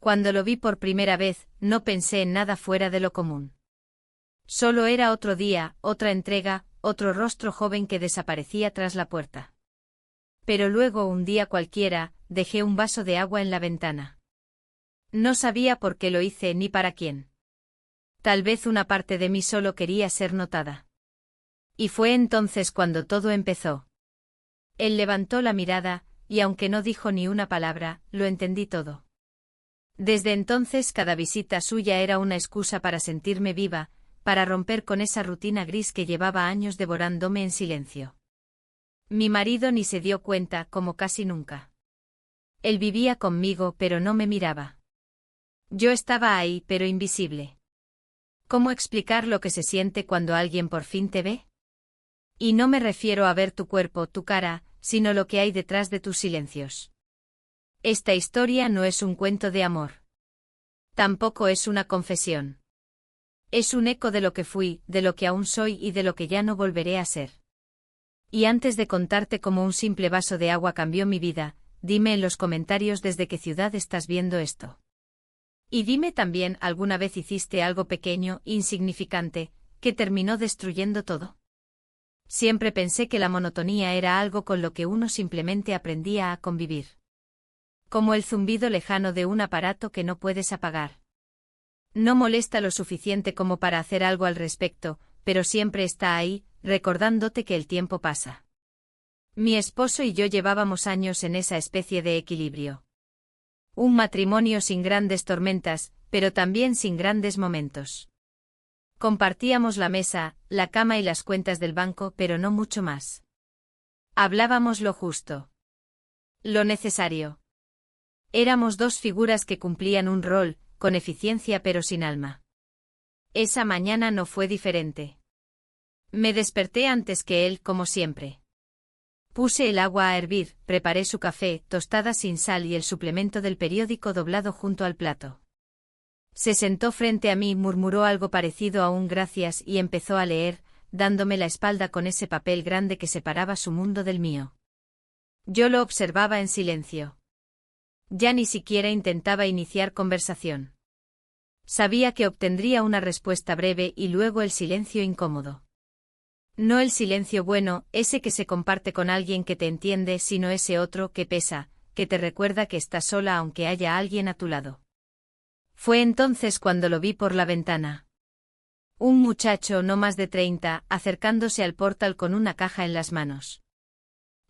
Cuando lo vi por primera vez, no pensé en nada fuera de lo común. Solo era otro día, otra entrega, otro rostro joven que desaparecía tras la puerta. Pero luego, un día cualquiera, dejé un vaso de agua en la ventana. No sabía por qué lo hice ni para quién. Tal vez una parte de mí solo quería ser notada. Y fue entonces cuando todo empezó. Él levantó la mirada, y aunque no dijo ni una palabra, lo entendí todo. Desde entonces cada visita suya era una excusa para sentirme viva, para romper con esa rutina gris que llevaba años devorándome en silencio. Mi marido ni se dio cuenta, como casi nunca. Él vivía conmigo, pero no me miraba. Yo estaba ahí, pero invisible. ¿Cómo explicar lo que se siente cuando alguien por fin te ve? Y no me refiero a ver tu cuerpo, tu cara, sino lo que hay detrás de tus silencios. Esta historia no es un cuento de amor. Tampoco es una confesión. Es un eco de lo que fui, de lo que aún soy y de lo que ya no volveré a ser. Y antes de contarte cómo un simple vaso de agua cambió mi vida, dime en los comentarios desde qué ciudad estás viendo esto. Y dime también, ¿alguna vez hiciste algo pequeño, insignificante, que terminó destruyendo todo? Siempre pensé que la monotonía era algo con lo que uno simplemente aprendía a convivir. Como el zumbido lejano de un aparato que no puedes apagar. No molesta lo suficiente como para hacer algo al respecto, pero siempre está ahí, recordándote que el tiempo pasa. Mi esposo y yo llevábamos años en esa especie de equilibrio. Un matrimonio sin grandes tormentas, pero también sin grandes momentos. Compartíamos la mesa, la cama y las cuentas del banco, pero no mucho más. Hablábamos lo justo. Lo necesario. Éramos dos figuras que cumplían un rol, con eficiencia pero sin alma. Esa mañana no fue diferente. Me desperté antes que él, como siempre. Puse el agua a hervir, preparé su café, tostadas sin sal y el suplemento del periódico doblado junto al plato. Se sentó frente a mí, murmuró algo parecido a un gracias y empezó a leer, dándome la espalda con ese papel grande que separaba su mundo del mío. Yo lo observaba en silencio. Ya ni siquiera intentaba iniciar conversación. Sabía que obtendría una respuesta breve y luego el silencio incómodo. No el silencio bueno, ese que se comparte con alguien que te entiende, sino ese otro que pesa, que te recuerda que estás sola aunque haya alguien a tu lado. Fue entonces cuando lo vi por la ventana. Un muchacho no más de 30, acercándose al portal con una caja en las manos.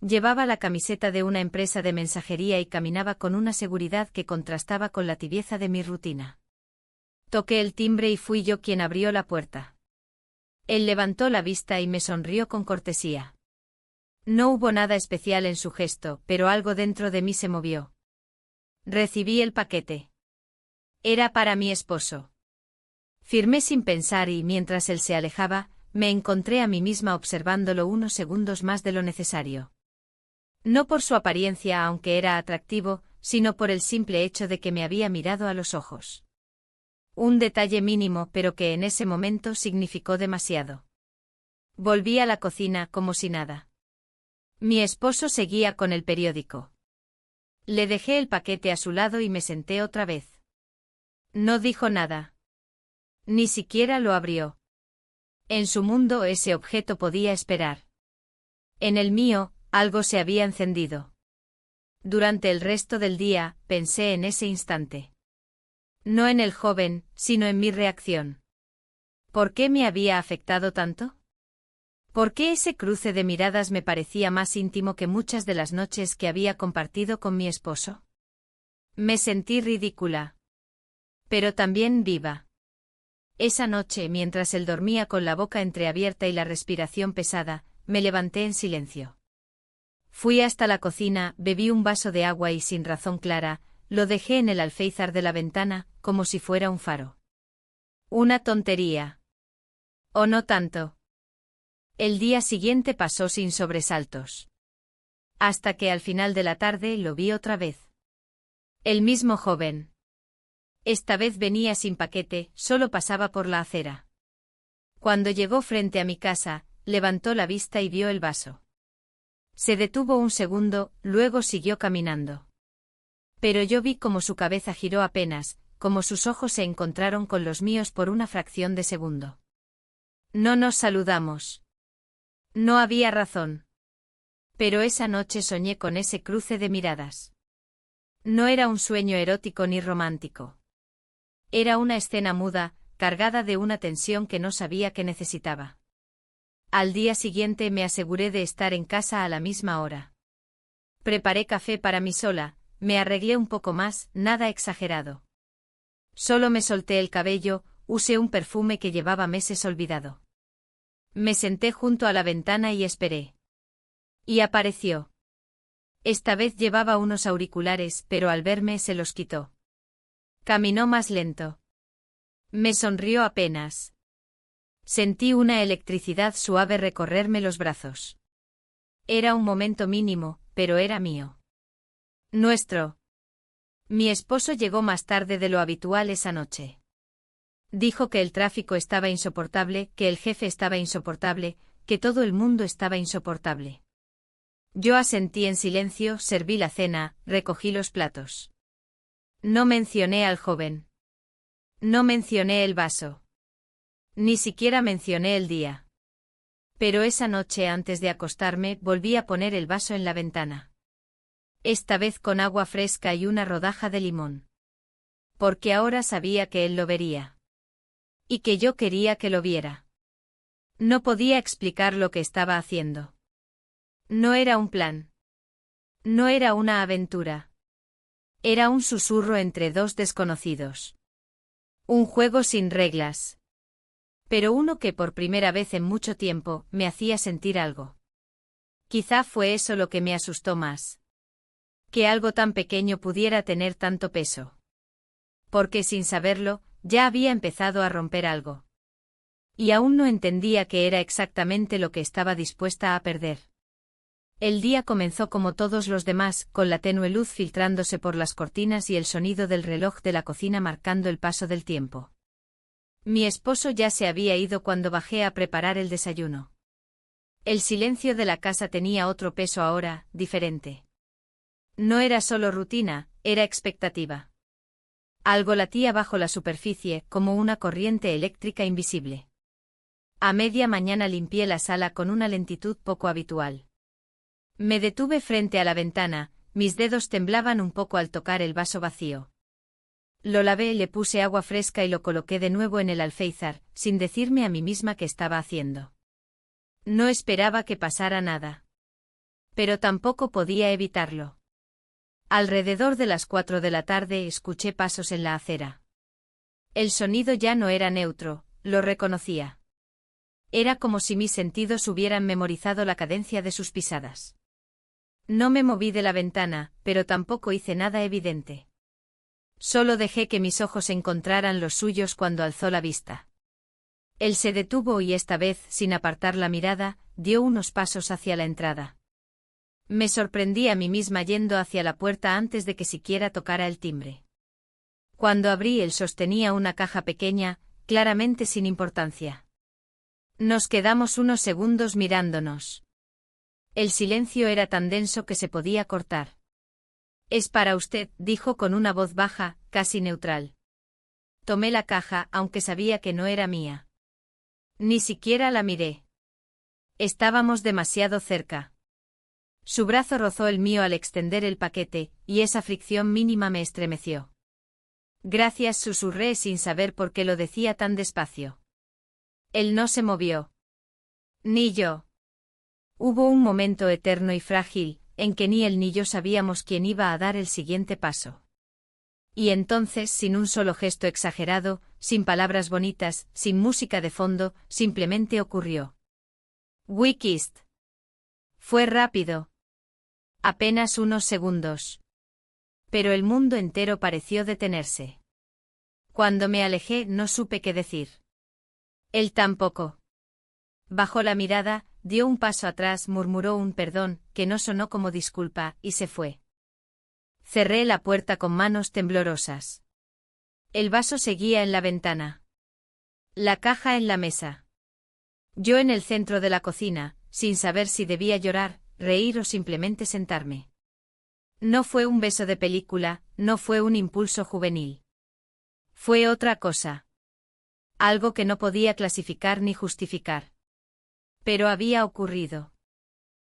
Llevaba la camiseta de una empresa de mensajería y caminaba con una seguridad que contrastaba con la tibieza de mi rutina. Toqué el timbre y fui yo quien abrió la puerta. Él levantó la vista y me sonrió con cortesía. No hubo nada especial en su gesto, pero algo dentro de mí se movió. Recibí el paquete. Era para mi esposo. Firmé sin pensar y, mientras él se alejaba, me encontré a mí misma observándolo unos segundos más de lo necesario. No por su apariencia, aunque era atractivo, sino por el simple hecho de que me había mirado a los ojos. Un detalle mínimo, pero que en ese momento significó demasiado. Volví a la cocina como si nada. Mi esposo seguía con el periódico. Le dejé el paquete a su lado y me senté otra vez. No dijo nada. Ni siquiera lo abrió. En su mundo ese objeto podía esperar. En el mío, algo se había encendido. Durante el resto del día, pensé en ese instante. No en el joven, sino en mi reacción. ¿Por qué me había afectado tanto? ¿Por qué ese cruce de miradas me parecía más íntimo que muchas de las noches que había compartido con mi esposo? Me sentí ridícula. Pero también viva. Esa noche, mientras él dormía con la boca entreabierta y la respiración pesada, me levanté en silencio. Fui hasta la cocina, bebí un vaso de agua y sin razón clara, lo dejé en el alféizar de la ventana, como si fuera un faro. Una tontería. ¿O no tanto? El día siguiente pasó sin sobresaltos. Hasta que al final de la tarde lo vi otra vez. El mismo joven. Esta vez venía sin paquete, solo pasaba por la acera. Cuando llegó frente a mi casa, levantó la vista y vio el vaso. Se detuvo un segundo, luego siguió caminando. Pero yo vi cómo su cabeza giró apenas, cómo sus ojos se encontraron con los míos por una fracción de segundo. No nos saludamos. No había razón. Pero esa noche soñé con ese cruce de miradas. No era un sueño erótico ni romántico. Era una escena muda, cargada de una tensión que no sabía que necesitaba. Al día siguiente me aseguré de estar en casa a la misma hora. Preparé café para mí sola, me arreglé un poco más, nada exagerado. Solo me solté el cabello, usé un perfume que llevaba meses olvidado. Me senté junto a la ventana y esperé. Y apareció. Esta vez llevaba unos auriculares, pero al verme se los quitó. Caminó más lento. Me sonrió apenas. Sentí una electricidad suave recorrerme los brazos. Era un momento mínimo, pero era mío. Nuestro. Mi esposo llegó más tarde de lo habitual esa noche. Dijo que el tráfico estaba insoportable, que el jefe estaba insoportable, que todo el mundo estaba insoportable. Yo asentí en silencio, serví la cena, recogí los platos. No mencioné al joven. No mencioné el vaso. Ni siquiera mencioné el día. Pero esa noche antes de acostarme volví a poner el vaso en la ventana. Esta vez con agua fresca y una rodaja de limón. Porque ahora sabía que él lo vería. Y que yo quería que lo viera. No podía explicar lo que estaba haciendo. No era un plan. No era una aventura. Era un susurro entre dos desconocidos. Un juego sin reglas. Pero uno que por primera vez en mucho tiempo me hacía sentir algo. Quizá fue eso lo que me asustó más. Que algo tan pequeño pudiera tener tanto peso. Porque sin saberlo, ya había empezado a romper algo. Y aún no entendía qué era exactamente lo que estaba dispuesta a perder. El día comenzó como todos los demás, con la tenue luz filtrándose por las cortinas y el sonido del reloj de la cocina marcando el paso del tiempo. Mi esposo ya se había ido cuando bajé a preparar el desayuno. El silencio de la casa tenía otro peso ahora, diferente. No era solo rutina, era expectativa. Algo latía bajo la superficie, como una corriente eléctrica invisible. A media mañana limpié la sala con una lentitud poco habitual. Me detuve frente a la ventana, mis dedos temblaban un poco al tocar el vaso vacío. Lo lavé, le puse agua fresca y lo coloqué de nuevo en el alféizar, sin decirme a mí misma qué estaba haciendo. No esperaba que pasara nada. Pero tampoco podía evitarlo. Alrededor de las 4 de la tarde escuché pasos en la acera. El sonido ya no era neutro, lo reconocía. Era como si mis sentidos hubieran memorizado la cadencia de sus pisadas. No me moví de la ventana, pero tampoco hice nada evidente. Solo dejé que mis ojos encontraran los suyos cuando alzó la vista. Él se detuvo y esta vez, sin apartar la mirada, dio unos pasos hacia la entrada. Me sorprendí a mí misma yendo hacia la puerta antes de que siquiera tocara el timbre. Cuando abrí, él sostenía una caja pequeña, claramente sin importancia. Nos quedamos unos segundos mirándonos. El silencio era tan denso que se podía cortar. Es para usted, dijo con una voz baja, casi neutral. Tomé la caja, aunque sabía que no era mía. Ni siquiera la miré. Estábamos demasiado cerca. Su brazo rozó el mío al extender el paquete, y esa fricción mínima me estremeció. Gracias, susurré sin saber por qué lo decía tan despacio. Él no se movió. Ni yo. Hubo un momento eterno y frágil, en que ni él ni yo sabíamos quién iba a dar el siguiente paso. Y entonces, sin un solo gesto exagerado, sin palabras bonitas, sin música de fondo, simplemente ocurrió. We kissed. Fue rápido. Apenas unos segundos. Pero el mundo entero pareció detenerse. Cuando me alejé no supe qué decir. Él tampoco. Bajó la mirada, dio un paso atrás, murmuró un perdón, que no sonó como disculpa, y se fue. Cerré la puerta con manos temblorosas. El vaso seguía en la ventana. La caja en la mesa. Yo en el centro de la cocina, sin saber si debía llorar, reír o simplemente sentarme. No fue un beso de película, no fue un impulso juvenil. Fue otra cosa. Algo que no podía clasificar ni justificar. Pero había ocurrido.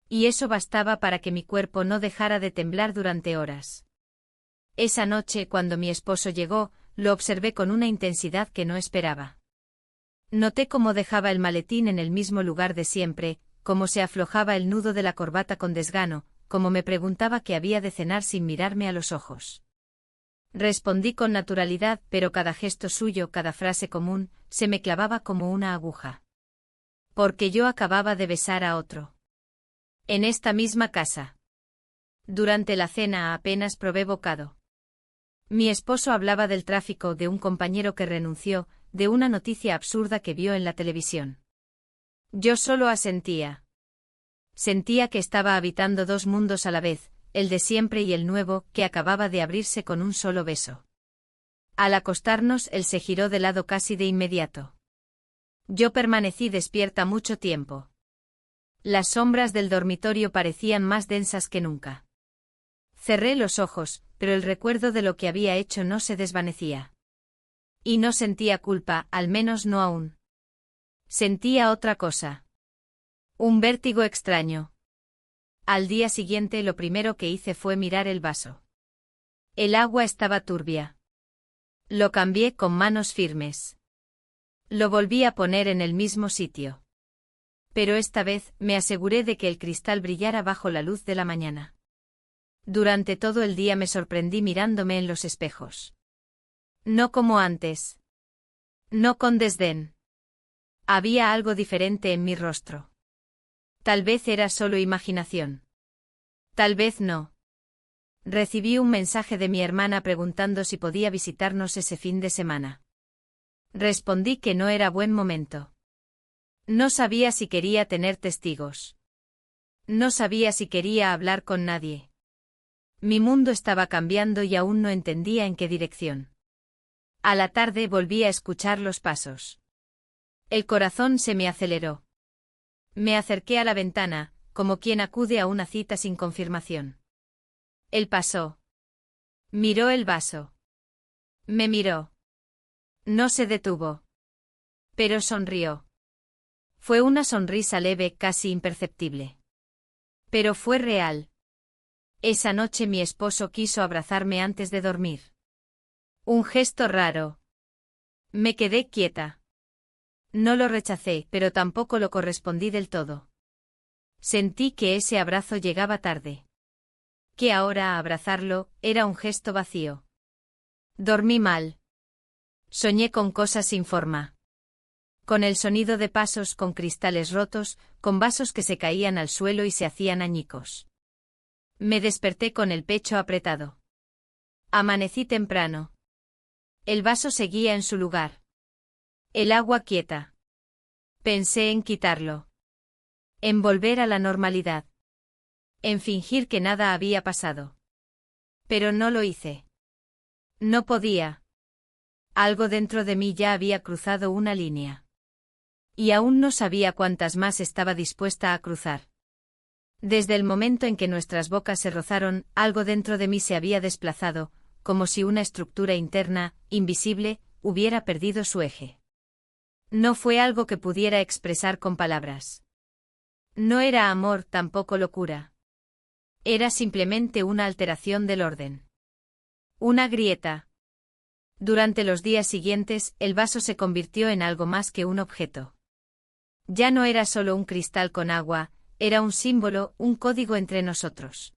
Y eso bastaba para que mi cuerpo no dejara de temblar durante horas. Esa noche, cuando mi esposo llegó, lo observé con una intensidad que no esperaba. Noté cómo dejaba el maletín en el mismo lugar de siempre, cómo se aflojaba el nudo de la corbata con desgano, cómo me preguntaba qué había de cenar sin mirarme a los ojos. Respondí con naturalidad, pero cada gesto suyo, cada frase común, se me clavaba como una aguja. Porque yo acababa de besar a otro. En esta misma casa. Durante la cena apenas probé bocado. Mi esposo hablaba del tráfico, de un compañero que renunció, de una noticia absurda que vio en la televisión. Yo solo asentía. Sentía que estaba habitando dos mundos a la vez, el de siempre y el nuevo, que acababa de abrirse con un solo beso. Al acostarnos, él se giró de lado casi de inmediato. Yo permanecí despierta mucho tiempo. Las sombras del dormitorio parecían más densas que nunca. Cerré los ojos, pero el recuerdo de lo que había hecho no se desvanecía. Y no sentía culpa, al menos no aún. Sentía otra cosa. Un vértigo extraño. Al día siguiente lo primero que hice fue mirar el vaso. El agua estaba turbia. Lo cambié con manos firmes. Lo volví a poner en el mismo sitio. Pero esta vez me aseguré de que el cristal brillara bajo la luz de la mañana. Durante todo el día me sorprendí mirándome en los espejos. No como antes. No con desdén. Había algo diferente en mi rostro. Tal vez era solo imaginación. Tal vez no. Recibí un mensaje de mi hermana preguntando si podía visitarnos ese fin de semana. Respondí que no era buen momento. No sabía si quería tener testigos. No sabía si quería hablar con nadie. Mi mundo estaba cambiando y aún no entendía en qué dirección. A la tarde volví a escuchar los pasos. El corazón se me aceleró. Me acerqué a la ventana, como quien acude a una cita sin confirmación. Él pasó. Miró el vaso. Me miró. No se detuvo. Pero sonrió. Fue una sonrisa leve, casi imperceptible. Pero fue real. Esa noche mi esposo quiso abrazarme antes de dormir. Un gesto raro. Me quedé quieta. No lo rechacé, pero tampoco lo correspondí del todo. Sentí que ese abrazo llegaba tarde. Que ahora abrazarlo era un gesto vacío. Dormí mal. Soñé con cosas sin forma. Con el sonido de pasos, con cristales rotos, con vasos que se caían al suelo y se hacían añicos. Me desperté con el pecho apretado. Amanecí temprano. El vaso seguía en su lugar. El agua quieta. Pensé en quitarlo. En volver a la normalidad. En fingir que nada había pasado. Pero no lo hice. No podía. Algo dentro de mí ya había cruzado una línea. Y aún no sabía cuántas más estaba dispuesta a cruzar. Desde el momento en que nuestras bocas se rozaron, algo dentro de mí se había desplazado, como si una estructura interna, invisible, hubiera perdido su eje. No fue algo que pudiera expresar con palabras. No era amor, tampoco locura. Era simplemente una alteración del orden. Una grieta. Durante los días siguientes, el vaso se convirtió en algo más que un objeto. Ya no era solo un cristal con agua, era un símbolo, un código entre nosotros.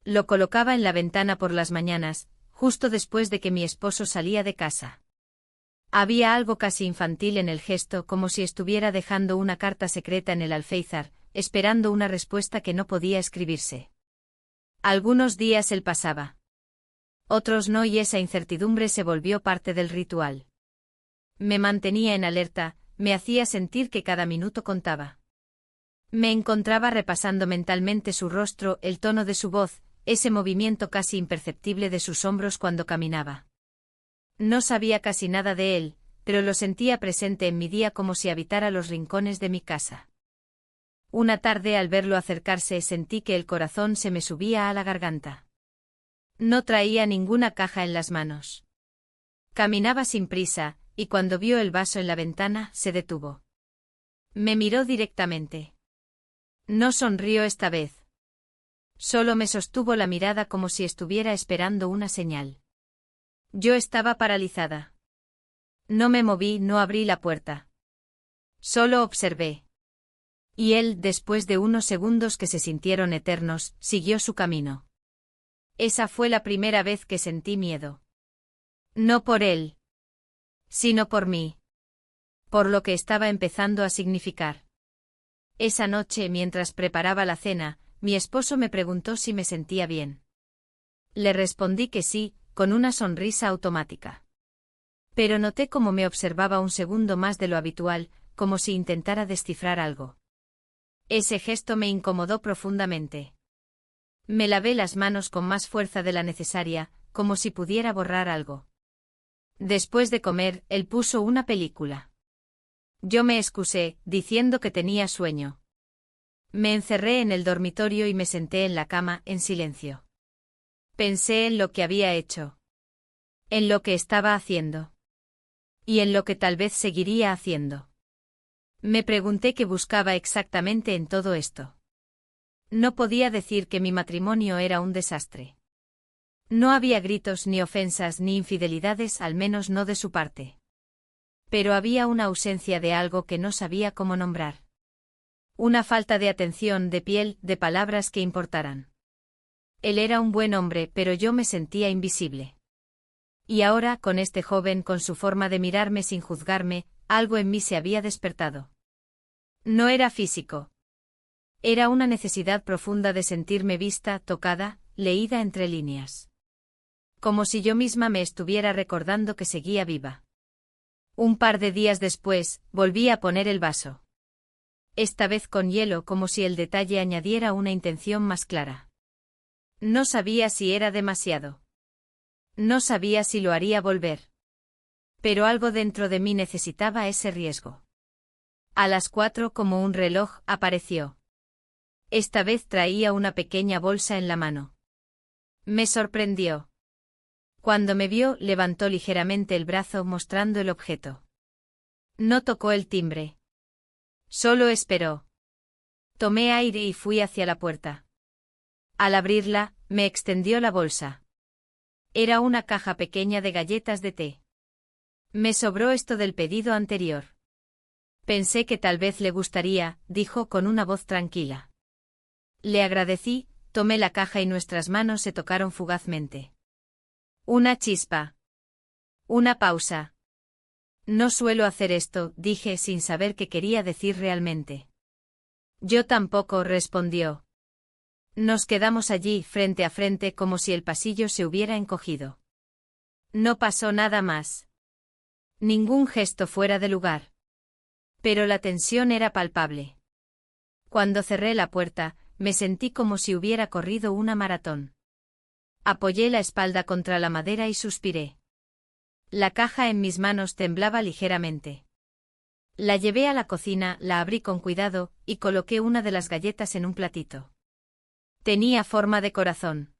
Lo colocaba en la ventana por las mañanas, justo después de que mi esposo salía de casa. Había algo casi infantil en el gesto, como si estuviera dejando una carta secreta en el alféizar, esperando una respuesta que no podía escribirse. Algunos días él pasaba. Otros no, y esa incertidumbre se volvió parte del ritual. Me mantenía en alerta, me hacía sentir que cada minuto contaba. Me encontraba repasando mentalmente su rostro, el tono de su voz, ese movimiento casi imperceptible de sus hombros cuando caminaba. No sabía casi nada de él, pero lo sentía presente en mi día como si habitara los rincones de mi casa. Una tarde al verlo acercarse sentí que el corazón se me subía a la garganta. No traía ninguna caja en las manos. Caminaba sin prisa, y cuando vio el vaso en la ventana, se detuvo. Me miró directamente. No sonrió esta vez. Solo me sostuvo la mirada como si estuviera esperando una señal. Yo estaba paralizada. No me moví, no abrí la puerta. Solo observé. Y él, después de unos segundos que se sintieron eternos, siguió su camino. Esa fue la primera vez que sentí miedo. No por él, sino por mí. Por lo que estaba empezando a significar. Esa noche, mientras preparaba la cena, mi esposo me preguntó si me sentía bien. Le respondí que sí, con una sonrisa automática. Pero noté cómo me observaba un segundo más de lo habitual, como si intentara descifrar algo. Ese gesto me incomodó profundamente. Me lavé las manos con más fuerza de la necesaria, como si pudiera borrar algo. Después de comer, él puso una película. Yo me excusé, diciendo que tenía sueño. Me encerré en el dormitorio y me senté en la cama, en silencio. Pensé en lo que había hecho. En lo que estaba haciendo. Y en lo que tal vez seguiría haciendo. Me pregunté qué buscaba exactamente en todo esto. No podía decir que mi matrimonio era un desastre. No había gritos ni ofensas ni infidelidades, al menos no de su parte. Pero había una ausencia de algo que no sabía cómo nombrar. Una falta de atención, de piel, de palabras que importaran. Él era un buen hombre, pero yo me sentía invisible. Y ahora, con este joven, con su forma de mirarme sin juzgarme, algo en mí se había despertado. No era físico. Era una necesidad profunda de sentirme vista, tocada, leída entre líneas. Como si yo misma me estuviera recordando que seguía viva. Un par de días después, volví a poner el vaso. Esta vez con hielo, como si el detalle añadiera una intención más clara. No sabía si era demasiado. No sabía si lo haría volver. Pero algo dentro de mí necesitaba ese riesgo. A las 4, como un reloj, apareció. Esta vez traía una pequeña bolsa en la mano. Me sorprendió. Cuando me vio, levantó ligeramente el brazo mostrando el objeto. No tocó el timbre. Solo esperó. Tomé aire y fui hacia la puerta. Al abrirla, me extendió la bolsa. Era una caja pequeña de galletas de té. Me sobró esto del pedido anterior. Pensé que tal vez le gustaría, dijo con una voz tranquila. Le agradecí, tomé la caja y nuestras manos se tocaron fugazmente. Una chispa. Una pausa. No suelo hacer esto, dije sin saber qué quería decir realmente. Yo tampoco, respondió. Nos quedamos allí, frente a frente, como si el pasillo se hubiera encogido. No pasó nada más. Ningún gesto fuera de lugar. Pero la tensión era palpable. Cuando cerré la puerta, me sentí como si hubiera corrido una maratón. Apoyé la espalda contra la madera y suspiré. La caja en mis manos temblaba ligeramente. La llevé a la cocina, la abrí con cuidado, y coloqué una de las galletas en un platito. Tenía forma de corazón.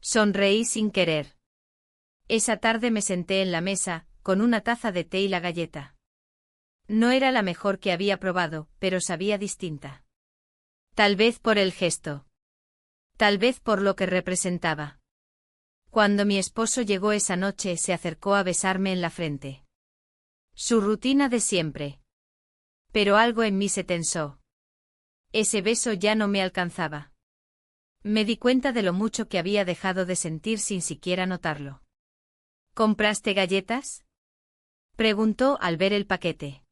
Sonreí sin querer. Esa tarde me senté en la mesa, con una taza de té y la galleta. No era la mejor que había probado, pero sabía distinta. Tal vez por el gesto. Tal vez por lo que representaba. Cuando mi esposo llegó esa noche, se acercó a besarme en la frente. Su rutina de siempre. Pero algo en mí se tensó. Ese beso ya no me alcanzaba. Me di cuenta de lo mucho que había dejado de sentir sin siquiera notarlo. ¿Compraste galletas?, preguntó al ver el paquete.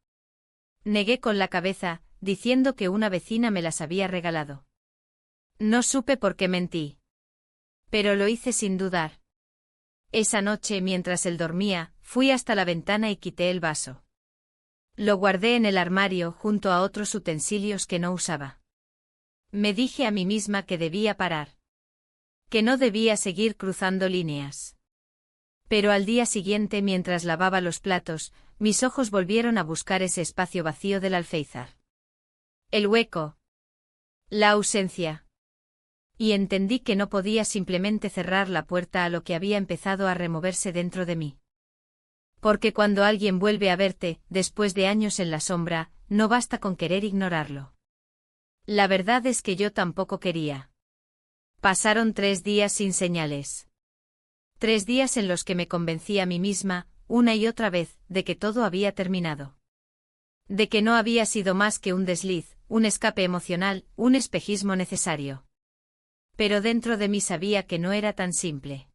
Negué con la cabeza, diciendo que una vecina me las había regalado. No supe por qué mentí. Pero lo hice sin dudar. Esa noche, mientras él dormía, fui hasta la ventana y quité el vaso. Lo guardé en el armario junto a otros utensilios que no usaba. Me dije a mí misma que debía parar. Que no debía seguir cruzando líneas. Pero al día siguiente, mientras lavaba los platos, mis ojos volvieron a buscar ese espacio vacío del alféizar. El hueco. La ausencia. Y entendí que no podía simplemente cerrar la puerta a lo que había empezado a removerse dentro de mí. Porque cuando alguien vuelve a verte, después de años en la sombra, no basta con querer ignorarlo. La verdad es que yo tampoco quería. Pasaron 3 días sin señales. 3 días en los que me convencí a mí misma, una y otra vez, de que todo había terminado. De que no había sido más que un desliz, un escape emocional, un espejismo necesario. Pero dentro de mí sabía que no era tan simple.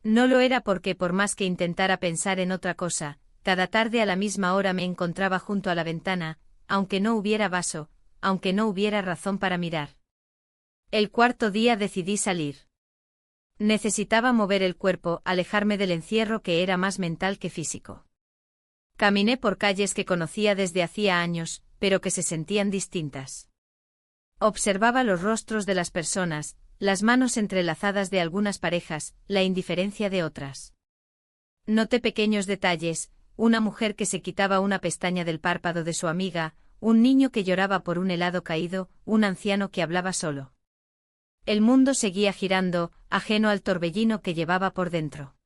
No lo era porque por más que intentara pensar en otra cosa, cada tarde a la misma hora me encontraba junto a la ventana, aunque no hubiera vaso, aunque no hubiera razón para mirar. El 4.º día decidí salir. Necesitaba mover el cuerpo, alejarme del encierro que era más mental que físico. Caminé por calles que conocía desde hacía años, pero que se sentían distintas. Observaba los rostros de las personas, las manos entrelazadas de algunas parejas, la indiferencia de otras. Noté pequeños detalles, una mujer que se quitaba una pestaña del párpado de su amiga, un niño que lloraba por un helado caído, un anciano que hablaba solo. El mundo seguía girando, ajeno al torbellino que llevaba por dentro.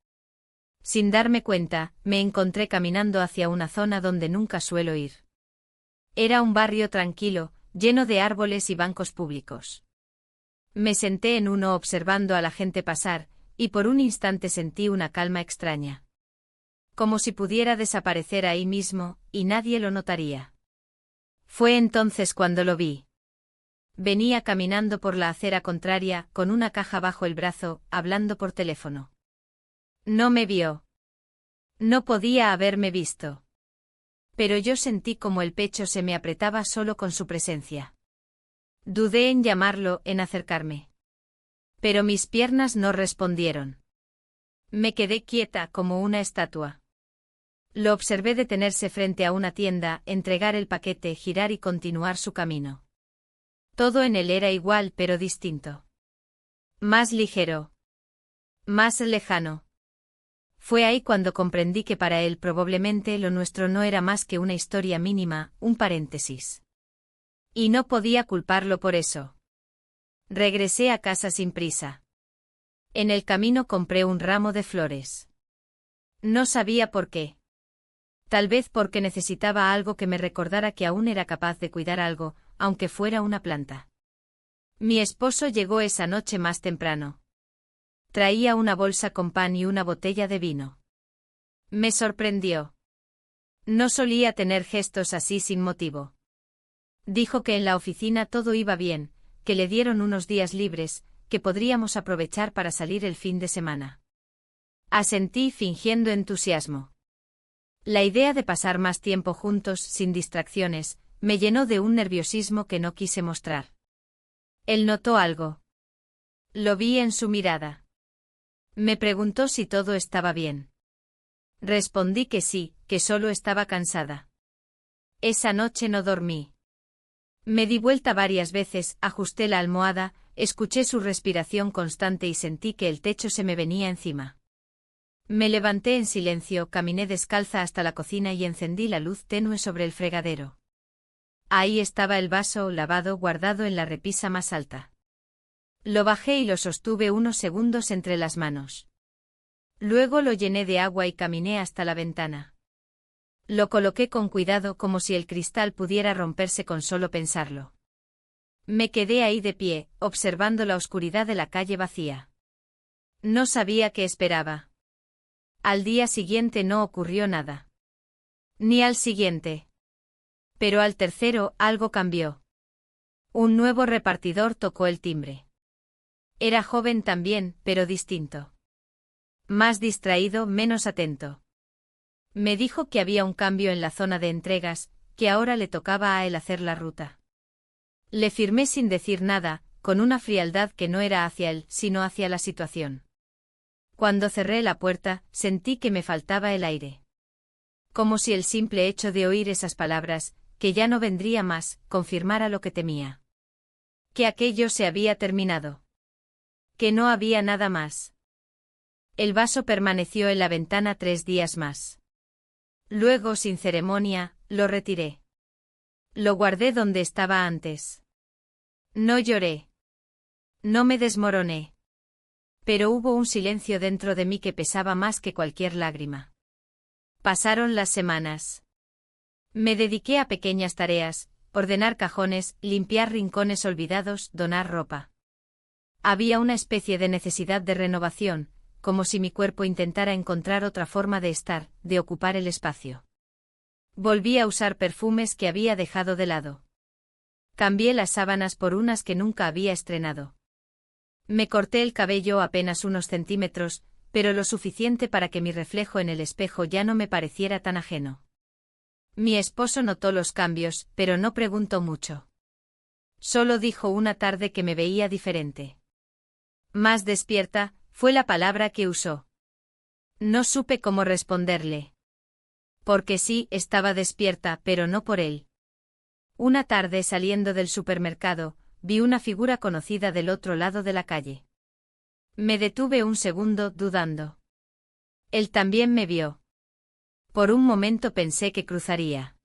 Sin darme cuenta, me encontré caminando hacia una zona donde nunca suelo ir. Era un barrio tranquilo, lleno de árboles y bancos públicos. Me senté en uno observando a la gente pasar, y por un instante sentí una calma extraña. Como si pudiera desaparecer ahí mismo, y nadie lo notaría. Fue entonces cuando lo vi. Venía caminando por la acera contraria, con una caja bajo el brazo, hablando por teléfono. No me vio. No podía haberme visto. Pero yo sentí como el pecho se me apretaba solo con su presencia. Dudé en llamarlo, en acercarme. Pero mis piernas no respondieron. Me quedé quieta como una estatua. Lo observé detenerse frente a una tienda, entregar el paquete, girar y continuar su camino. Todo en él era igual pero distinto. Más ligero. Más lejano. Fue ahí cuando comprendí que para él probablemente lo nuestro no era más que una historia mínima, un paréntesis. Y no podía culparlo por eso. Regresé a casa sin prisa. En el camino compré un ramo de flores. No sabía por qué. Tal vez porque necesitaba algo que me recordara que aún era capaz de cuidar algo, aunque fuera una planta. Mi esposo llegó esa noche más temprano. Traía una bolsa con pan y una botella de vino. Me sorprendió. No solía tener gestos así sin motivo. Dijo que en la oficina todo iba bien, que le dieron unos días libres, que podríamos aprovechar para salir el fin de semana. Asentí fingiendo entusiasmo. La idea de pasar más tiempo juntos, sin distracciones, me llenó de un nerviosismo que no quise mostrar. Él notó algo. Lo vi en su mirada. Me preguntó si todo estaba bien. Respondí que sí, que solo estaba cansada. Esa noche no dormí. Me di vuelta varias veces, ajusté la almohada, escuché su respiración constante y sentí que el techo se me venía encima. Me levanté en silencio, caminé descalza hasta la cocina y encendí la luz tenue sobre el fregadero. Ahí estaba el vaso lavado guardado en la repisa más alta. Lo bajé y lo sostuve unos segundos entre las manos. Luego lo llené de agua y caminé hasta la ventana. Lo coloqué con cuidado como si el cristal pudiera romperse con solo pensarlo. Me quedé ahí de pie, observando la oscuridad de la calle vacía. No sabía qué esperaba. Al día siguiente no ocurrió nada. Ni al siguiente. Pero al tercero algo cambió. Un nuevo repartidor tocó el timbre. Era joven también, pero distinto. Más distraído, menos atento. Me dijo que había un cambio en la zona de entregas, que ahora le tocaba a él hacer la ruta. Le firmé sin decir nada, con una frialdad que no era hacia él, sino hacia la situación. Cuando cerré la puerta, sentí que me faltaba el aire. Como si el simple hecho de oír esas palabras, que ya no vendría más, confirmara lo que temía. Que aquello se había terminado. Que no había nada más. El vaso permaneció en la ventana 3 días más. Luego, sin ceremonia, lo retiré. Lo guardé donde estaba antes. No lloré. No me desmoroné. Pero hubo un silencio dentro de mí que pesaba más que cualquier lágrima. Pasaron las semanas. Me dediqué a pequeñas tareas, ordenar cajones, limpiar rincones olvidados, donar ropa. Había una especie de necesidad de renovación, como si mi cuerpo intentara encontrar otra forma de estar, de ocupar el espacio. Volví a usar perfumes que había dejado de lado. Cambié las sábanas por unas que nunca había estrenado. Me corté el cabello apenas unos centímetros, pero lo suficiente para que mi reflejo en el espejo ya no me pareciera tan ajeno. Mi esposo notó los cambios, pero no preguntó mucho. Solo dijo una tarde que me veía diferente. Más despierta, fue la palabra que usó. No supe cómo responderle. Porque sí, estaba despierta, pero no por él. Una tarde saliendo del supermercado, vi una figura conocida del otro lado de la calle. Me detuve un segundo, dudando. Él también me vio. Por un momento pensé que cruzaría.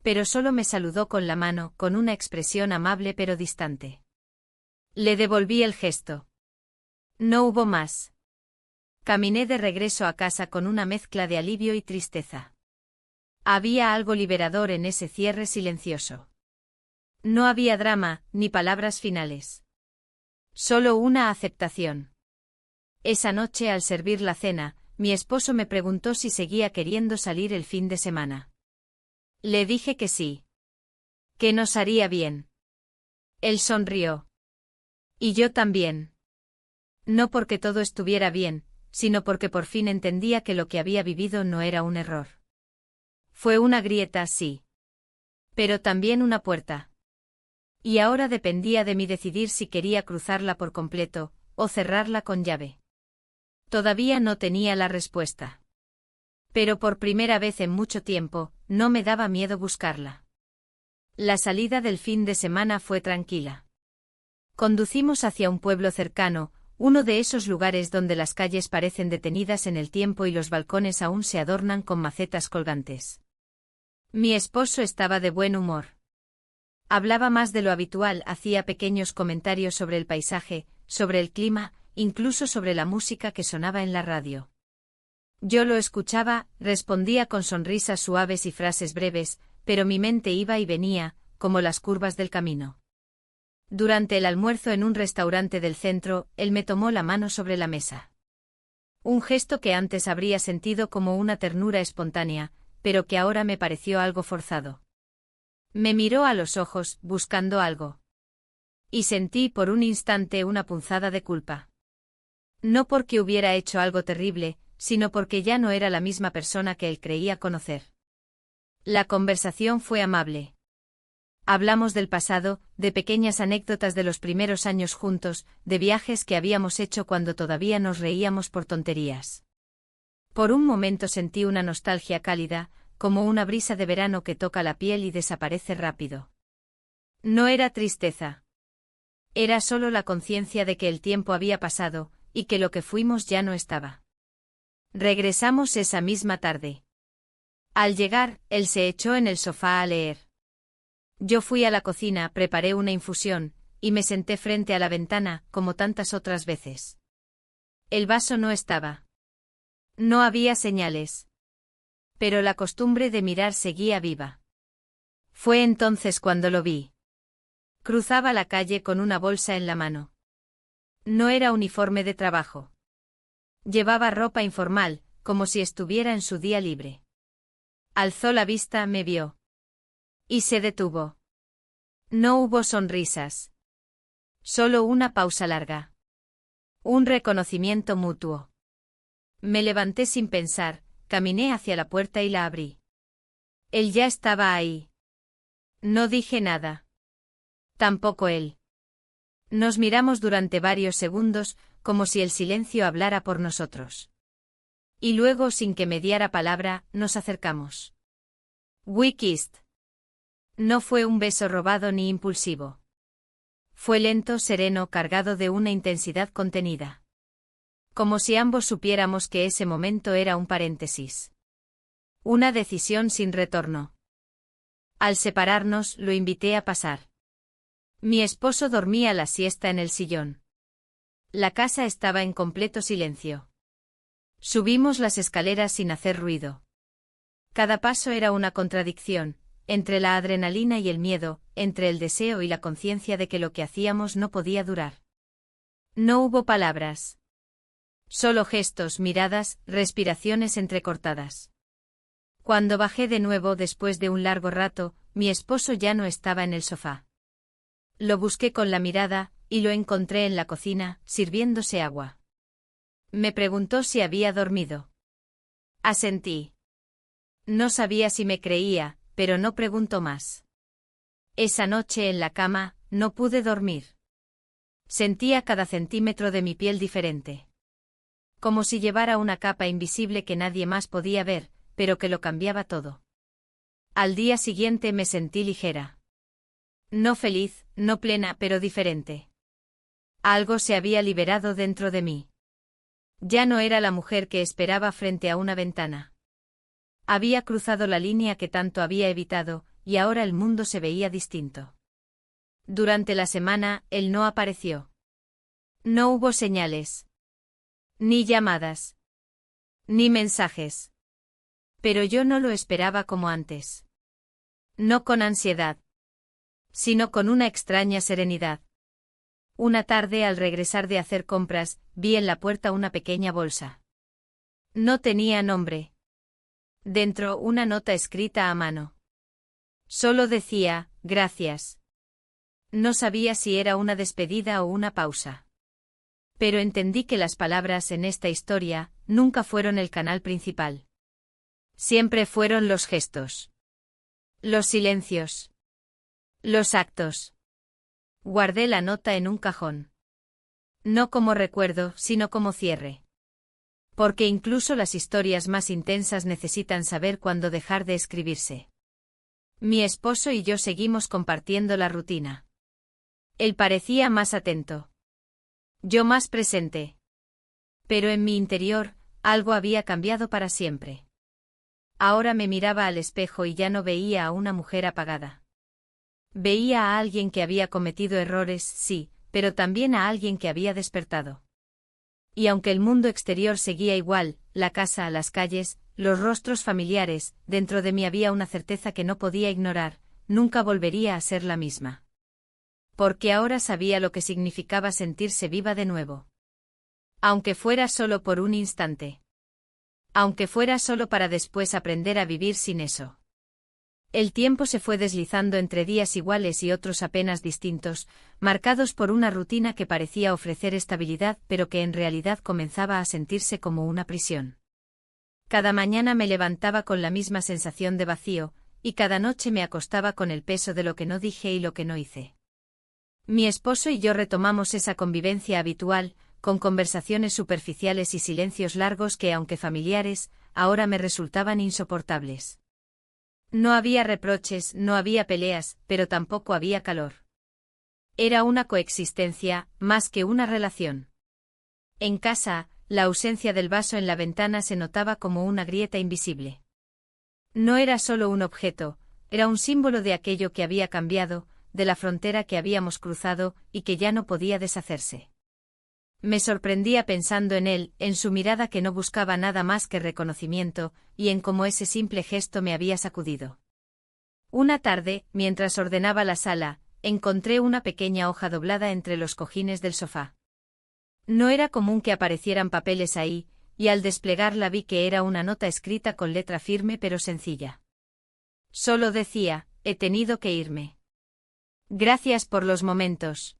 Pero solo me saludó con la mano, con una expresión amable pero distante. Le devolví el gesto. No hubo más. Caminé de regreso a casa con una mezcla de alivio y tristeza. Había algo liberador en ese cierre silencioso. No había drama, ni palabras finales. Solo una aceptación. Esa noche al servir la cena, mi esposo me preguntó si seguía queriendo salir el fin de semana. Le dije que sí. Que nos haría bien. Él sonrió. Y yo también. No porque todo estuviera bien, sino porque por fin entendía que lo que había vivido no era un error. Fue una grieta, sí. Pero también una puerta. Y ahora dependía de mí decidir si quería cruzarla por completo, o cerrarla con llave. Todavía no tenía la respuesta. Pero por primera vez en mucho tiempo, no me daba miedo buscarla. La salida del fin de semana fue tranquila. Conducimos hacia un pueblo cercano, uno de esos lugares donde las calles parecen detenidas en el tiempo y los balcones aún se adornan con macetas colgantes. Mi esposo estaba de buen humor. Hablaba más de lo habitual, hacía pequeños comentarios sobre el paisaje, sobre el clima, incluso sobre la música que sonaba en la radio. Yo lo escuchaba, respondía con sonrisas suaves y frases breves, pero mi mente iba y venía, como las curvas del camino. Durante el almuerzo en un restaurante del centro, él me tomó la mano sobre la mesa. Un gesto que antes habría sentido como una ternura espontánea, pero que ahora me pareció algo forzado. Me miró a los ojos, buscando algo. Y sentí por un instante una punzada de culpa. No porque hubiera hecho algo terrible, sino porque ya no era la misma persona que él creía conocer. La conversación fue amable. Hablamos del pasado, de pequeñas anécdotas de los primeros años juntos, de viajes que habíamos hecho cuando todavía nos reíamos por tonterías. Por un momento sentí una nostalgia cálida, como una brisa de verano que toca la piel y desaparece rápido. No era tristeza. Era solo la conciencia de que el tiempo había pasado, y que lo que fuimos ya no estaba. Regresamos esa misma tarde. Al llegar, él se echó en el sofá a leer. Yo fui a la cocina, preparé una infusión, y me senté frente a la ventana, como tantas otras veces. El vaso no estaba. No había señales. Pero la costumbre de mirar seguía viva. Fue entonces cuando lo vi. Cruzaba la calle con una bolsa en la mano. No era uniforme de trabajo. Llevaba ropa informal, como si estuviera en su día libre. Alzó la vista, me vio. Y se detuvo. No hubo sonrisas. Solo una pausa larga. Un reconocimiento mutuo. Me levanté sin pensar, caminé hacia la puerta y la abrí. Él ya estaba ahí. No dije nada. Tampoco él. Nos miramos durante varios segundos, como si el silencio hablara por nosotros. Y luego, sin que me diera palabra, nos acercamos. We kissed. No fue un beso robado ni impulsivo. Fue lento, sereno, cargado de una intensidad contenida. Como si ambos supiéramos que ese momento era un paréntesis. Una decisión sin retorno. Al separarnos, lo invité a pasar. Mi esposo dormía la siesta en el sillón. La casa estaba en completo silencio. Subimos las escaleras sin hacer ruido. Cada paso era una contradicción, entre la adrenalina y el miedo, entre el deseo y la conciencia de que lo que hacíamos no podía durar. No hubo palabras. Solo gestos, miradas, respiraciones entrecortadas. Cuando bajé de nuevo después de un largo rato, mi esposo ya no estaba en el sofá. Lo busqué con la mirada, y lo encontré en la cocina, sirviéndose agua. Me preguntó si había dormido. Asentí. No sabía si me creía, pero no preguntó más. Esa noche en la cama, no pude dormir. Sentía cada centímetro de mi piel diferente. Como si llevara una capa invisible que nadie más podía ver, pero que lo cambiaba todo. Al día siguiente me sentí ligera. No feliz, no plena, pero diferente. Algo se había liberado dentro de mí. Ya no era la mujer que esperaba frente a una ventana. Había cruzado la línea que tanto había evitado, y ahora el mundo se veía distinto. Durante la semana, él no apareció. No hubo señales. Ni llamadas. Ni mensajes. Pero yo no lo esperaba como antes. No con ansiedad. Sino con una extraña serenidad. Una tarde al regresar de hacer compras, vi en la puerta una pequeña bolsa. No tenía nombre. Dentro una nota escrita a mano. Solo decía, gracias. No sabía si era una despedida o una pausa. Pero entendí que las palabras en esta historia nunca fueron el canal principal. Siempre fueron los gestos. Los silencios. Los actos. Guardé la nota en un cajón. No como recuerdo, sino como cierre. Porque incluso las historias más intensas necesitan saber cuándo dejar de escribirse. Mi esposo y yo seguimos compartiendo la rutina. Él parecía más atento. Yo más presente. Pero en mi interior, algo había cambiado para siempre. Ahora me miraba al espejo y ya no veía a una mujer apagada. Veía a alguien que había cometido errores, sí, pero también a alguien que había despertado. Y aunque el mundo exterior seguía igual, la casa, las calles, los rostros familiares, dentro de mí había una certeza que no podía ignorar, nunca volvería a ser la misma. Porque ahora sabía lo que significaba sentirse viva de nuevo. Aunque fuera solo por un instante. Aunque fuera solo para después aprender a vivir sin eso. El tiempo se fue deslizando entre días iguales y otros apenas distintos, marcados por una rutina que parecía ofrecer estabilidad pero que en realidad comenzaba a sentirse como una prisión. Cada mañana me levantaba con la misma sensación de vacío, y cada noche me acostaba con el peso de lo que no dije y lo que no hice. Mi esposo y yo retomamos esa convivencia habitual, con conversaciones superficiales y silencios largos que, aunque familiares, ahora me resultaban insoportables. No había reproches, no había peleas, pero tampoco había calor. Era una coexistencia, más que una relación. En casa, la ausencia del vaso en la ventana se notaba como una grieta invisible. No era solo un objeto, era un símbolo de aquello que había cambiado, de la frontera que habíamos cruzado y que ya no podía deshacerse. Me sorprendía pensando en él, en su mirada que no buscaba nada más que reconocimiento, y en cómo ese simple gesto me había sacudido. Una tarde, mientras ordenaba la sala, encontré una pequeña hoja doblada entre los cojines del sofá. No era común que aparecieran papeles ahí, y al desplegarla vi que era una nota escrita con letra firme pero sencilla. Solo decía, he tenido que irme. Gracias por los momentos.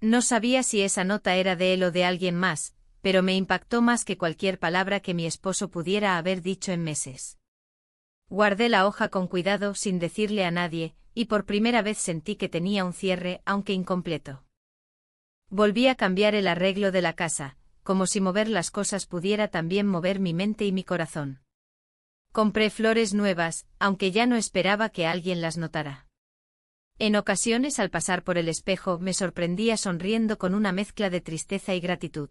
No sabía si esa nota era de él o de alguien más, pero me impactó más que cualquier palabra que mi esposo pudiera haber dicho en meses. Guardé la hoja con cuidado sin decirle a nadie, y por primera vez sentí que tenía un cierre, aunque incompleto. Volví a cambiar el arreglo de la casa, como si mover las cosas pudiera también mover mi mente y mi corazón. Compré flores nuevas, aunque ya no esperaba que alguien las notara. En ocasiones al pasar por el espejo me sorprendía sonriendo con una mezcla de tristeza y gratitud.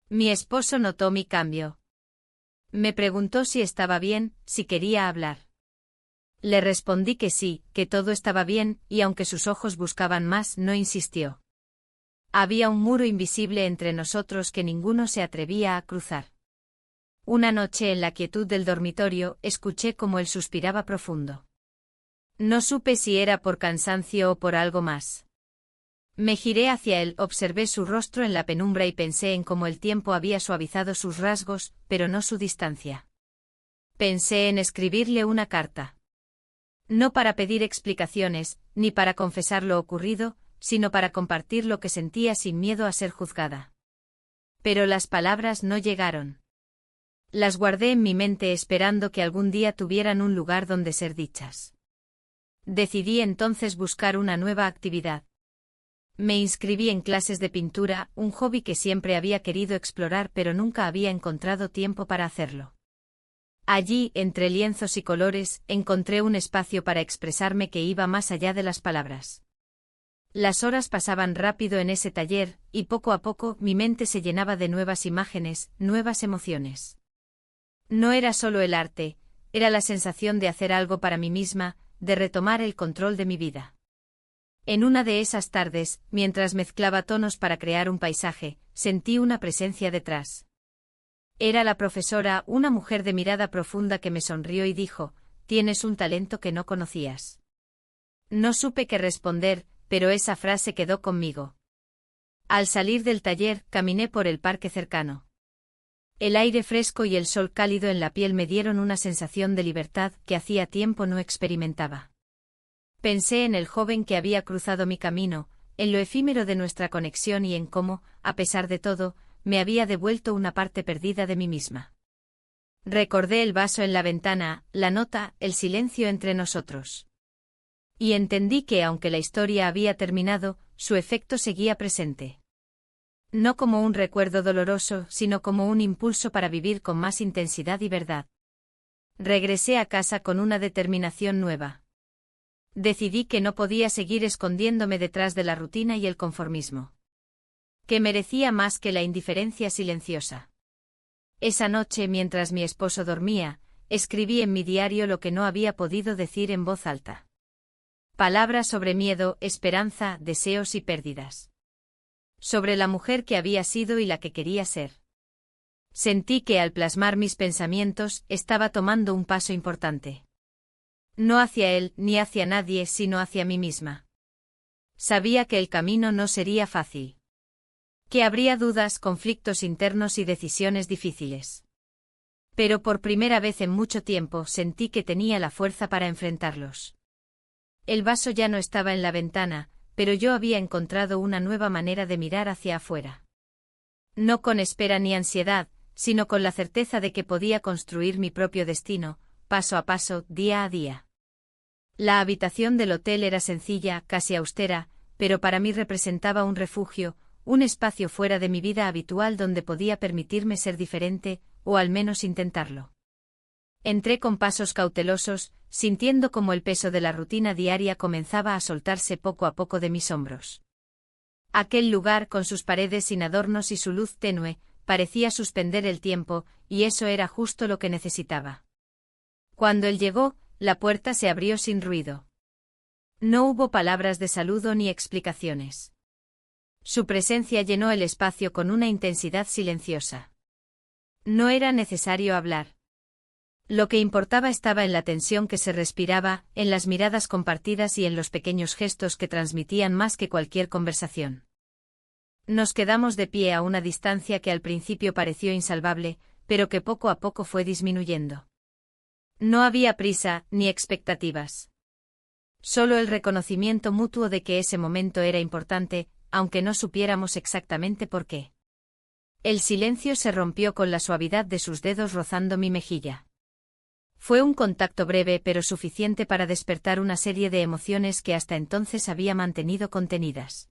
Mi esposo notó mi cambio. Me preguntó si estaba bien, si quería hablar. Le respondí que sí, que todo estaba bien, y aunque sus ojos buscaban más, no insistió. Había un muro invisible entre nosotros que ninguno se atrevía a cruzar. Una noche en la quietud del dormitorio, escuché cómo él suspiraba profundo. No supe si era por cansancio o por algo más. Me giré hacia él, observé su rostro en la penumbra y pensé en cómo el tiempo había suavizado sus rasgos, pero no su distancia. Pensé en escribirle una carta. No para pedir explicaciones, ni para confesar lo ocurrido, sino para compartir lo que sentía sin miedo a ser juzgada. Pero las palabras no llegaron. Las guardé en mi mente esperando que algún día tuvieran un lugar donde ser dichas. Decidí entonces buscar una nueva actividad. Me inscribí en clases de pintura, un hobby que siempre había querido explorar pero nunca había encontrado tiempo para hacerlo. Allí, entre lienzos y colores, encontré un espacio para expresarme que iba más allá de las palabras. Las horas pasaban rápido en ese taller, y poco a poco mi mente se llenaba de nuevas imágenes, nuevas emociones. No era solo el arte, era la sensación de hacer algo para mí misma, de retomar el control de mi vida. En una de esas tardes, mientras mezclaba tonos para crear un paisaje, sentí una presencia detrás. Era la profesora, una mujer de mirada profunda que me sonrió y dijo: «Tienes un talento que no conocías». No supe qué responder, pero esa frase quedó conmigo. Al salir del taller, caminé por el parque cercano. El aire fresco y el sol cálido en la piel me dieron una sensación de libertad que hacía tiempo no experimentaba. Pensé en el joven que había cruzado mi camino, en lo efímero de nuestra conexión y en cómo, a pesar de todo, me había devuelto una parte perdida de mí misma. Recordé el vaso en la ventana, la nota, el silencio entre nosotros. Y entendí que aunque la historia había terminado, su efecto seguía presente. No como un recuerdo doloroso, sino como un impulso para vivir con más intensidad y verdad. Regresé a casa con una determinación nueva. Decidí que no podía seguir escondiéndome detrás de la rutina y el conformismo. Que merecía más que la indiferencia silenciosa. Esa noche, mientras mi esposo dormía, escribí en mi diario lo que no había podido decir en voz alta. Palabras sobre miedo, esperanza, deseos y pérdidas. Sobre la mujer que había sido y la que quería ser. Sentí que al plasmar mis pensamientos, estaba tomando un paso importante. No hacia él, ni hacia nadie, sino hacia mí misma. Sabía que el camino no sería fácil. Que habría dudas, conflictos internos y decisiones difíciles. Pero por primera vez en mucho tiempo sentí que tenía la fuerza para enfrentarlos. El vaso ya no estaba en la ventana, pero yo había encontrado una nueva manera de mirar hacia afuera. No con espera ni ansiedad, sino con la certeza de que podía construir mi propio destino, paso a paso, día a día. La habitación del hotel era sencilla, casi austera, pero para mí representaba un refugio, un espacio fuera de mi vida habitual donde podía permitirme ser diferente, o al menos intentarlo. Entré con pasos cautelosos, sintiendo cómo el peso de la rutina diaria comenzaba a soltarse poco a poco de mis hombros. Aquel lugar, con sus paredes sin adornos y su luz tenue, parecía suspender el tiempo, y eso era justo lo que necesitaba. Cuando él llegó, la puerta se abrió sin ruido. No hubo palabras de saludo ni explicaciones. Su presencia llenó el espacio con una intensidad silenciosa. No era necesario hablar. Lo que importaba estaba en la tensión que se respiraba, en las miradas compartidas y en los pequeños gestos que transmitían más que cualquier conversación. Nos quedamos de pie a una distancia que al principio pareció insalvable, pero que poco a poco fue disminuyendo. No había prisa, ni expectativas. Solo el reconocimiento mutuo de que ese momento era importante, aunque no supiéramos exactamente por qué. El silencio se rompió con la suavidad de sus dedos rozando mi mejilla. Fue un contacto breve pero suficiente para despertar una serie de emociones que hasta entonces había mantenido contenidas.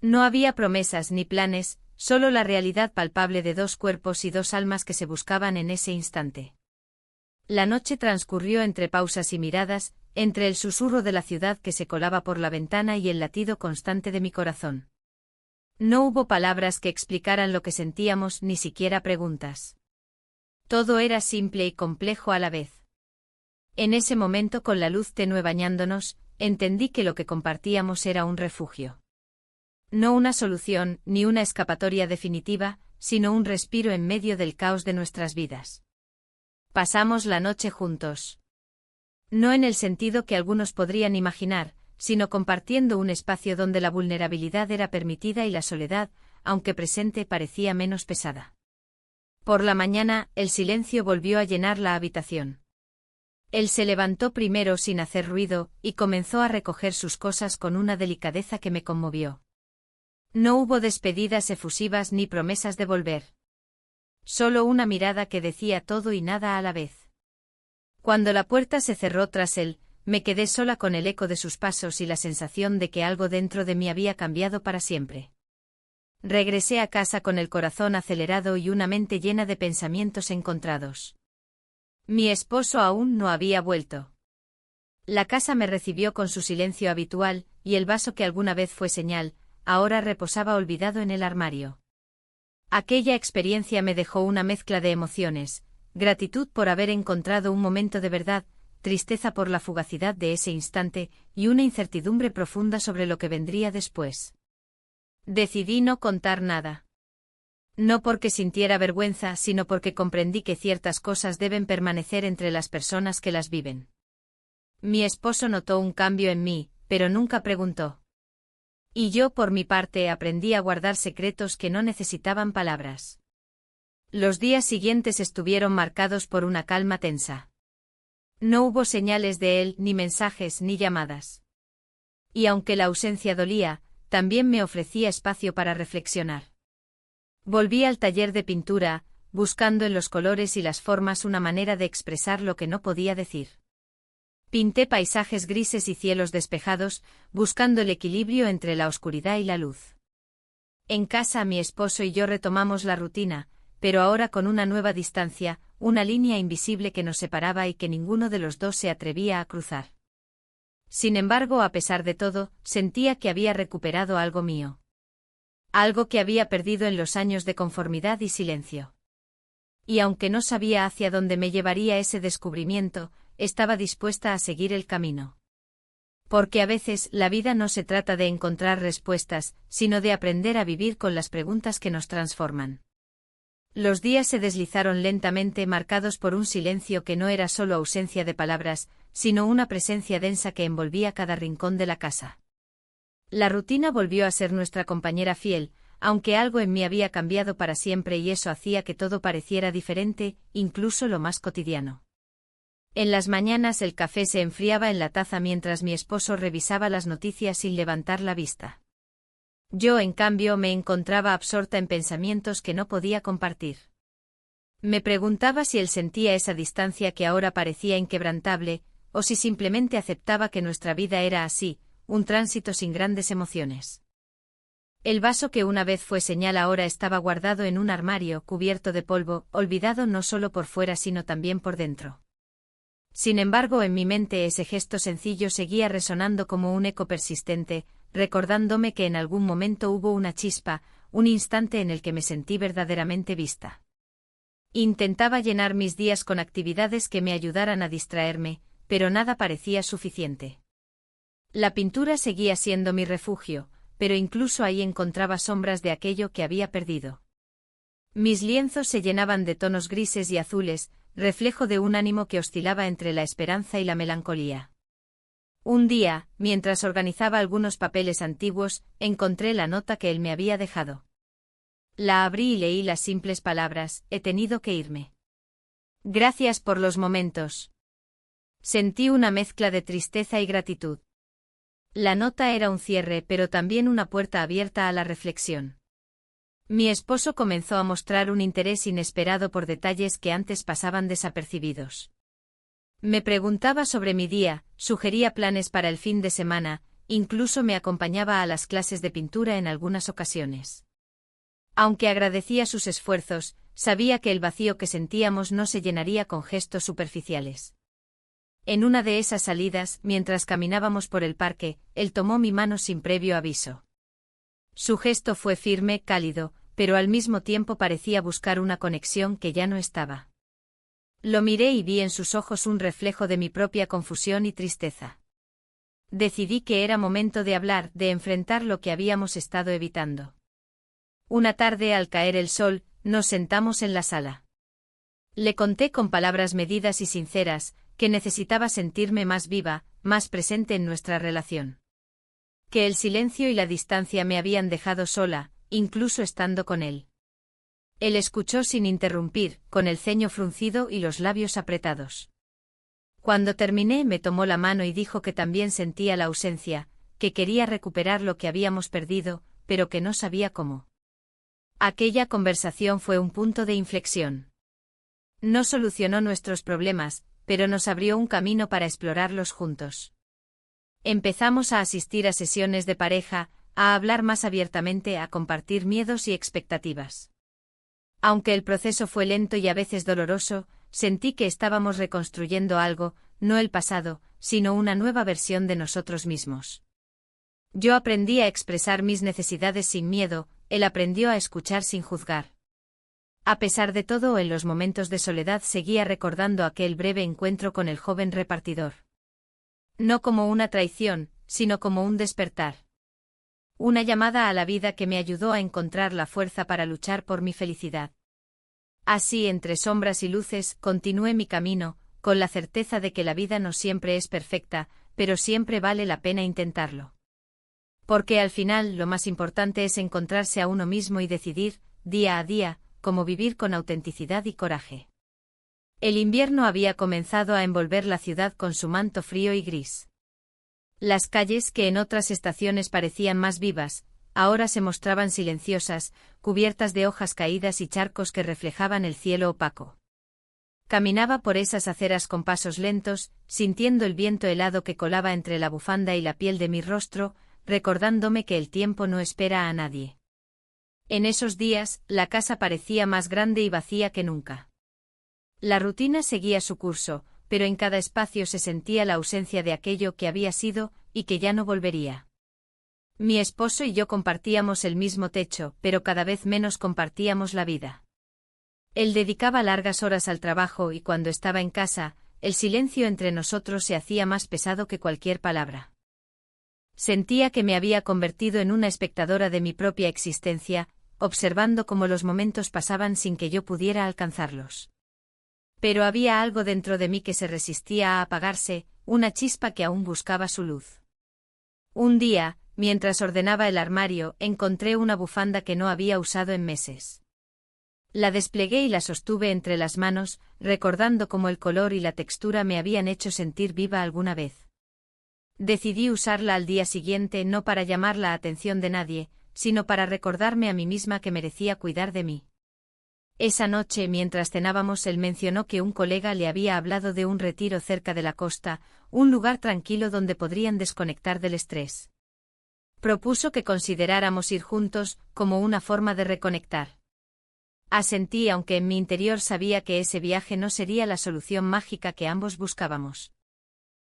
No había promesas ni planes, solo la realidad palpable de dos cuerpos y dos almas que se buscaban en ese instante. La noche transcurrió entre pausas y miradas, entre el susurro de la ciudad que se colaba por la ventana y el latido constante de mi corazón. No hubo palabras que explicaran lo que sentíamos, ni siquiera preguntas. Todo era simple y complejo a la vez. En ese momento, con la luz tenue bañándonos, entendí que lo que compartíamos era un refugio. No una solución, ni una escapatoria definitiva, sino un respiro en medio del caos de nuestras vidas. Pasamos la noche juntos. No en el sentido que algunos podrían imaginar, sino compartiendo un espacio donde la vulnerabilidad era permitida y la soledad, aunque presente, parecía menos pesada. Por la mañana, el silencio volvió a llenar la habitación. Él se levantó primero sin hacer ruido, y comenzó a recoger sus cosas con una delicadeza que me conmovió. No hubo despedidas efusivas ni promesas de volver. Solo una mirada que decía todo y nada a la vez. Cuando la puerta se cerró tras él, me quedé sola con el eco de sus pasos y la sensación de que algo dentro de mí había cambiado para siempre. Regresé a casa con el corazón acelerado y una mente llena de pensamientos encontrados. Mi esposo aún no había vuelto. La casa me recibió con su silencio habitual, y el vaso que alguna vez fue señal, ahora reposaba olvidado en el armario. Aquella experiencia me dejó una mezcla de emociones: gratitud por haber encontrado un momento de verdad, tristeza por la fugacidad de ese instante, y una incertidumbre profunda sobre lo que vendría después. Decidí no contar nada. No porque sintiera vergüenza, sino porque comprendí que ciertas cosas deben permanecer entre las personas que las viven. Mi esposo notó un cambio en mí, pero nunca preguntó. Y yo, por mi parte, aprendí a guardar secretos que no necesitaban palabras. Los días siguientes estuvieron marcados por una calma tensa. No hubo señales de él, ni mensajes, ni llamadas. Y aunque la ausencia dolía, también me ofrecía espacio para reflexionar. Volví al taller de pintura, buscando en los colores y las formas una manera de expresar lo que no podía decir. Pinté paisajes grises y cielos despejados, buscando el equilibrio entre la oscuridad y la luz. En casa, mi esposo y yo retomamos la rutina, pero ahora con una nueva distancia, una línea invisible que nos separaba y que ninguno de los dos se atrevía a cruzar. Sin embargo, a pesar de todo, sentía que había recuperado algo mío. Algo que había perdido en los años de conformidad y silencio. Y aunque no sabía hacia dónde me llevaría ese descubrimiento, estaba dispuesta a seguir el camino. Porque a veces la vida no se trata de encontrar respuestas, sino de aprender a vivir con las preguntas que nos transforman. Los días se deslizaron lentamente, marcados por un silencio que no era solo ausencia de palabras, sino una presencia densa que envolvía cada rincón de la casa. La rutina volvió a ser nuestra compañera fiel, aunque algo en mí había cambiado para siempre y eso hacía que todo pareciera diferente, incluso lo más cotidiano. En las mañanas el café se enfriaba en la taza mientras mi esposo revisaba las noticias sin levantar la vista. Yo, en cambio, me encontraba absorta en pensamientos que no podía compartir. Me preguntaba si él sentía esa distancia que ahora parecía inquebrantable, o si simplemente aceptaba que nuestra vida era así, un tránsito sin grandes emociones. El vaso que una vez fue señal ahora estaba guardado en un armario cubierto de polvo, olvidado no solo por fuera sino también por dentro. Sin embargo, en mi mente ese gesto sencillo seguía resonando como un eco persistente, recordándome que en algún momento hubo una chispa, un instante en el que me sentí verdaderamente vista. Intentaba llenar mis días con actividades que me ayudaran a distraerme, pero nada parecía suficiente. La pintura seguía siendo mi refugio, pero incluso ahí encontraba sombras de aquello que había perdido. Mis lienzos se llenaban de tonos grises y azules, reflejo de un ánimo que oscilaba entre la esperanza y la melancolía. Un día, mientras organizaba algunos papeles antiguos, encontré la nota que él me había dejado. La abrí y leí las simples palabras: he tenido que irme. Gracias por los momentos. Sentí una mezcla de tristeza y gratitud. La nota era un cierre, pero también una puerta abierta a la reflexión. Mi esposo comenzó a mostrar un interés inesperado por detalles que antes pasaban desapercibidos. Me preguntaba sobre mi día, sugería planes para el fin de semana, incluso me acompañaba a las clases de pintura en algunas ocasiones. Aunque agradecía sus esfuerzos, sabía que el vacío que sentíamos no se llenaría con gestos superficiales. En una de esas salidas, mientras caminábamos por el parque, él tomó mi mano sin previo aviso. Su gesto fue firme, cálido, pero al mismo tiempo parecía buscar una conexión que ya no estaba. Lo miré y vi en sus ojos un reflejo de mi propia confusión y tristeza. Decidí que era momento de hablar, de enfrentar lo que habíamos estado evitando. Una tarde, al caer el sol, nos sentamos en la sala. Le conté con palabras medidas y sinceras que necesitaba sentirme más viva, más presente en nuestra relación. Que el silencio y la distancia me habían dejado sola, incluso estando con él. Él escuchó sin interrumpir, con el ceño fruncido y los labios apretados. Cuando terminé, me tomó la mano y dijo que también sentía la ausencia, que quería recuperar lo que habíamos perdido, pero que no sabía cómo. Aquella conversación fue un punto de inflexión. No solucionó nuestros problemas, pero nos abrió un camino para explorarlos juntos. Empezamos a asistir a sesiones de pareja, a hablar más abiertamente, a compartir miedos y expectativas. Aunque el proceso fue lento y a veces doloroso, sentí que estábamos reconstruyendo algo, no el pasado, sino una nueva versión de nosotros mismos. Yo aprendí a expresar mis necesidades sin miedo, él aprendió a escuchar sin juzgar. A pesar de todo, en los momentos de soledad seguía recordando aquel breve encuentro con el joven repartidor. No como una traición, sino como un despertar. Una llamada a la vida que me ayudó a encontrar la fuerza para luchar por mi felicidad. Así, entre sombras y luces, continué mi camino, con la certeza de que la vida no siempre es perfecta, pero siempre vale la pena intentarlo. Porque al final lo más importante es encontrarse a uno mismo y decidir, día a día, cómo vivir con autenticidad y coraje. El invierno había comenzado a envolver la ciudad con su manto frío y gris. Las calles, que en otras estaciones parecían más vivas, ahora se mostraban silenciosas, cubiertas de hojas caídas y charcos que reflejaban el cielo opaco. Caminaba por esas aceras con pasos lentos, sintiendo el viento helado que colaba entre la bufanda y la piel de mi rostro, recordándome que el tiempo no espera a nadie. En esos días, la casa parecía más grande y vacía que nunca. La rutina seguía su curso, pero en cada espacio se sentía la ausencia de aquello que había sido, y que ya no volvería. Mi esposo y yo compartíamos el mismo techo, pero cada vez menos compartíamos la vida. Él dedicaba largas horas al trabajo y cuando estaba en casa, el silencio entre nosotros se hacía más pesado que cualquier palabra. Sentía que me había convertido en una espectadora de mi propia existencia, observando cómo los momentos pasaban sin que yo pudiera alcanzarlos. Pero había algo dentro de mí que se resistía a apagarse, una chispa que aún buscaba su luz. Un día, mientras ordenaba el armario, encontré una bufanda que no había usado en meses. La desplegué y la sostuve entre las manos, recordando cómo el color y la textura me habían hecho sentir viva alguna vez. Decidí usarla al día siguiente no para llamar la atención de nadie, sino para recordarme a mí misma que merecía cuidar de mí. Esa noche, mientras cenábamos, él mencionó que un colega le había hablado de un retiro cerca de la costa, un lugar tranquilo donde podrían desconectar del estrés. Propuso que consideráramos ir juntos, como una forma de reconectar. Asentí, aunque en mi interior sabía que ese viaje no sería la solución mágica que ambos buscábamos.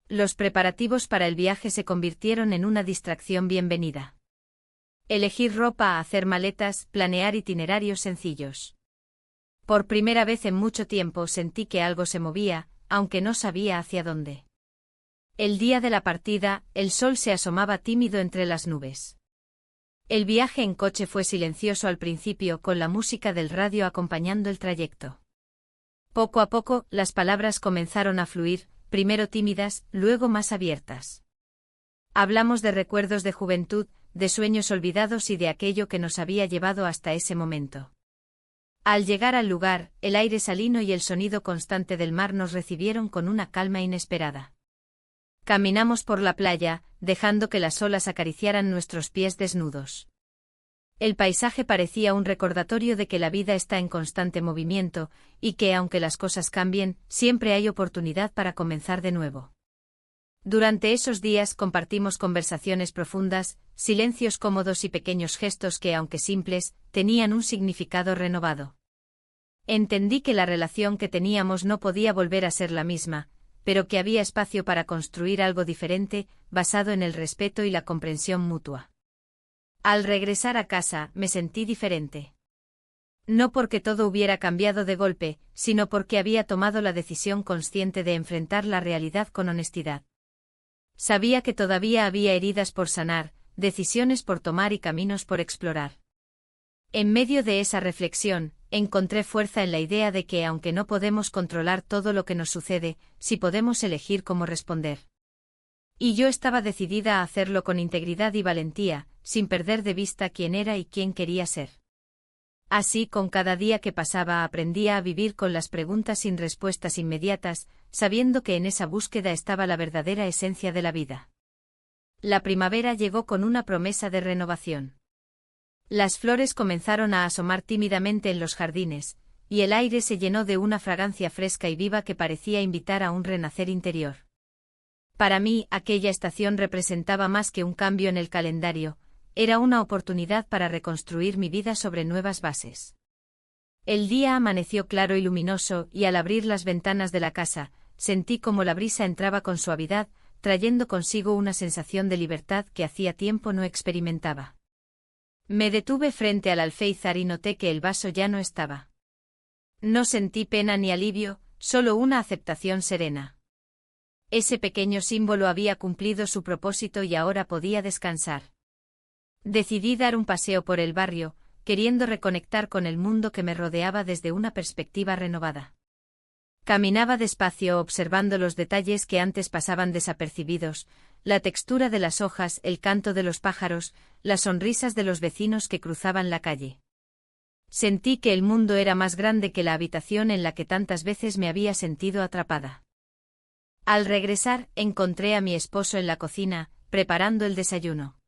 Los preparativos para el viaje se convirtieron en una distracción bienvenida. Elegir ropa, hacer maletas, planear itinerarios sencillos. Por primera vez en mucho tiempo sentí que algo se movía, aunque no sabía hacia dónde. El día de la partida, el sol se asomaba tímido entre las nubes. El viaje en coche fue silencioso al principio, con la música del radio acompañando el trayecto. Poco a poco, las palabras comenzaron a fluir, primero tímidas, luego más abiertas. Hablamos de recuerdos de juventud, de sueños olvidados y de aquello que nos había llevado hasta ese momento. Al llegar al lugar, el aire salino y el sonido constante del mar nos recibieron con una calma inesperada. Caminamos por la playa, dejando que las olas acariciaran nuestros pies desnudos. El paisaje parecía un recordatorio de que la vida está en constante movimiento, y que aunque las cosas cambien, siempre hay oportunidad para comenzar de nuevo. Durante esos días compartimos conversaciones profundas, silencios cómodos y pequeños gestos que, aunque simples, tenían un significado renovado. Entendí que la relación que teníamos no podía volver a ser la misma, pero que había espacio para construir algo diferente, basado en el respeto y la comprensión mutua. Al regresar a casa, me sentí diferente. No porque todo hubiera cambiado de golpe, sino porque había tomado la decisión consciente de enfrentar la realidad con honestidad. Sabía que todavía había heridas por sanar, decisiones por tomar y caminos por explorar. En medio de esa reflexión, encontré fuerza en la idea de que aunque no podemos controlar todo lo que nos sucede, sí podemos elegir cómo responder. Y yo estaba decidida a hacerlo con integridad y valentía, sin perder de vista quién era y quién quería ser. Así, con cada día que pasaba aprendía a vivir con las preguntas sin respuestas inmediatas, sabiendo que en esa búsqueda estaba la verdadera esencia de la vida. La primavera llegó con una promesa de renovación. Las flores comenzaron a asomar tímidamente en los jardines, y el aire se llenó de una fragancia fresca y viva que parecía invitar a un renacer interior. Para mí, aquella estación representaba más que un cambio en el calendario, era una oportunidad para reconstruir mi vida sobre nuevas bases. El día amaneció claro y luminoso, y al abrir las ventanas de la casa, sentí como la brisa entraba con suavidad, trayendo consigo una sensación de libertad que hacía tiempo no experimentaba. Me detuve frente al alféizar y noté que el vaso ya no estaba. No sentí pena ni alivio, solo una aceptación serena. Ese pequeño símbolo había cumplido su propósito y ahora podía descansar. Decidí dar un paseo por el barrio, queriendo reconectar con el mundo que me rodeaba desde una perspectiva renovada. Caminaba despacio observando los detalles que antes pasaban desapercibidos, la textura de las hojas, el canto de los pájaros, las sonrisas de los vecinos que cruzaban la calle. Sentí que el mundo era más grande que la habitación en la que tantas veces me había sentido atrapada. Al regresar, encontré a mi esposo en la cocina, preparando el desayuno.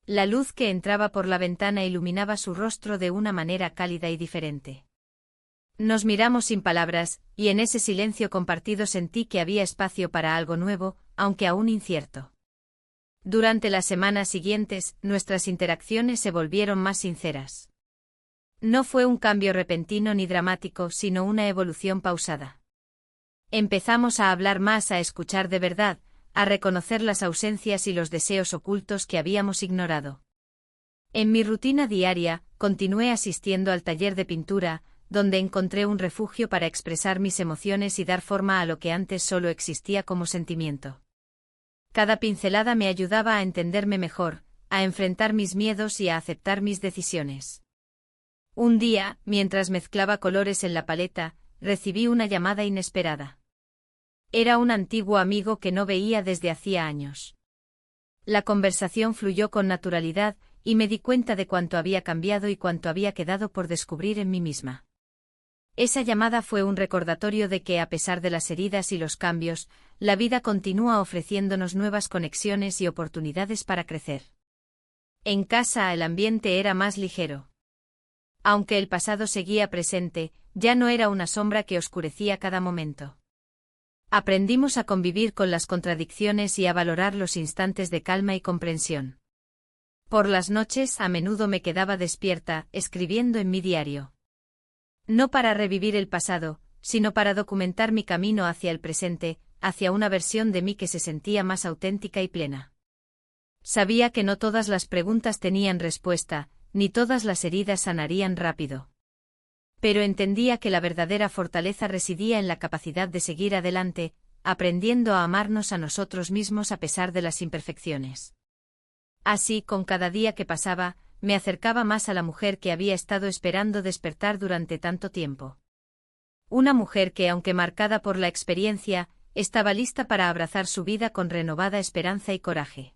La luz que entraba por la ventana iluminaba su rostro de una manera cálida y diferente. Nos miramos sin palabras, y en ese silencio compartido sentí que había espacio para algo nuevo, aunque aún incierto. Durante las semanas siguientes, nuestras interacciones se volvieron más sinceras. No fue un cambio repentino ni dramático, sino una evolución pausada. Empezamos a hablar más, a escuchar de verdad, a reconocer las ausencias y los deseos ocultos que habíamos ignorado. En mi rutina diaria, continué asistiendo al taller de pintura, donde encontré un refugio para expresar mis emociones y dar forma a lo que antes solo existía como sentimiento. Cada pincelada me ayudaba a entenderme mejor, a enfrentar mis miedos y a aceptar mis decisiones. Un día, mientras mezclaba colores en la paleta, recibí una llamada inesperada. Era un antiguo amigo que no veía desde hacía años. La conversación fluyó con naturalidad, y me di cuenta de cuánto había cambiado y cuánto había quedado por descubrir en mí misma. Esa llamada fue un recordatorio de que, a pesar de las heridas y los cambios, la vida continúa ofreciéndonos nuevas conexiones y oportunidades para crecer. En casa el ambiente era más ligero. Aunque el pasado seguía presente, ya no era una sombra que oscurecía cada momento. Aprendimos a convivir con las contradicciones y a valorar los instantes de calma y comprensión. Por las noches a menudo me quedaba despierta, escribiendo en mi diario. No para revivir el pasado, sino para documentar mi camino hacia el presente, hacia una versión de mí que se sentía más auténtica y plena. Sabía que no todas las preguntas tenían respuesta, ni todas las heridas sanarían rápido. Pero entendía que la verdadera fortaleza residía en la capacidad de seguir adelante, aprendiendo a amarnos a nosotros mismos a pesar de las imperfecciones. Así, con cada día que pasaba, me acercaba más a la mujer que había estado esperando despertar durante tanto tiempo. Una mujer que, aunque marcada por la experiencia, estaba lista para abrazar su vida con renovada esperanza y coraje.